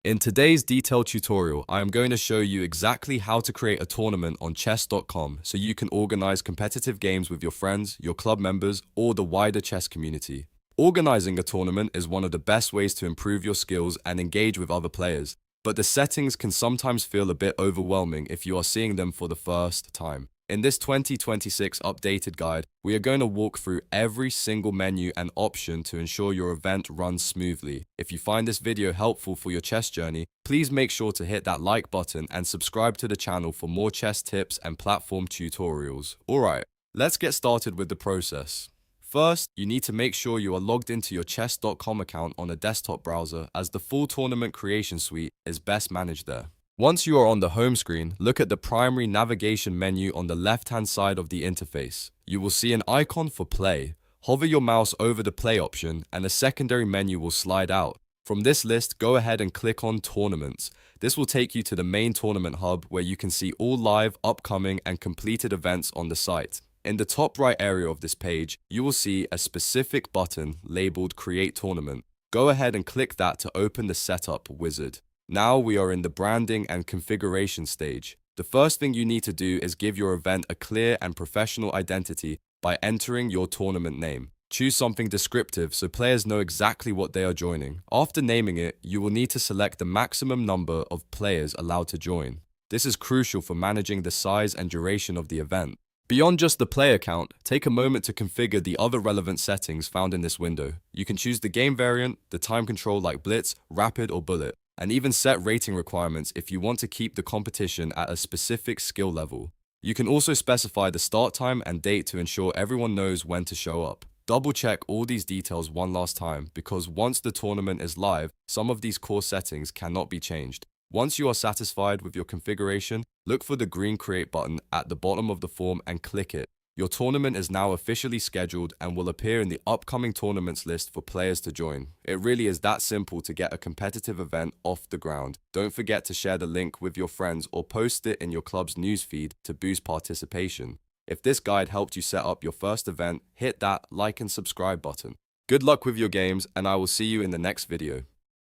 In today's detailed tutorial, I am going to show you exactly how to create a tournament on chess.com so you can organize competitive games with your friends, your club members, or the wider chess community. Organizing a tournament is one of the best ways to improve your skills and engage with other players, but the settings can sometimes feel a bit overwhelming if you are seeing them for the first time. In this 2026 updated guide, we are going to walk through every single menu and option to ensure your event runs smoothly. If you find this video helpful for your chess journey, please make sure to hit that like button and subscribe to the channel for more chess tips and platform tutorials. Alright, let's get started with the process. First, you need to make sure you are logged into your chess.com account on a desktop browser, as the full tournament creation suite is best managed there. Once you are on the home screen, look at the primary navigation menu on the left-hand side of the interface. You will see an icon for play. Hover your mouse over the play option and a secondary menu will slide out. From this list, go ahead and click on Tournaments. This will take you to the main tournament hub where you can see all live, upcoming, and completed events on the site. In the top right area of this page, you will see a specific button labeled Create Tournament. Go ahead and click that to open the setup wizard. Now we are in the branding and configuration stage. The first thing you need to do is give your event a clear and professional identity by entering your tournament name. Choose something descriptive so players know exactly what they are joining. After naming it, you will need to select the maximum number of players allowed to join. This is crucial for managing the size and duration of the event. Beyond just the player count, take a moment to configure the other relevant settings found in this window. You can choose the game variant, the time control like Blitz, Rapid, or Bullet, and even set rating requirements if you want to keep the competition at a specific skill level. You can also specify the start time and date to ensure everyone knows when to show up. Double check all these details one last time, because once the tournament is live, some of these core settings cannot be changed. Once you are satisfied with your configuration, look for the green Create button at the bottom of the form and click it. Your tournament is now officially scheduled and will appear in the upcoming tournaments list for players to join. It really is that simple to get a competitive event off the ground. Don't forget to share the link with your friends or post it in your club's newsfeed to boost participation. If this guide helped you set up your first event, hit that like and subscribe button. Good luck with your games, and I will see you in the next video.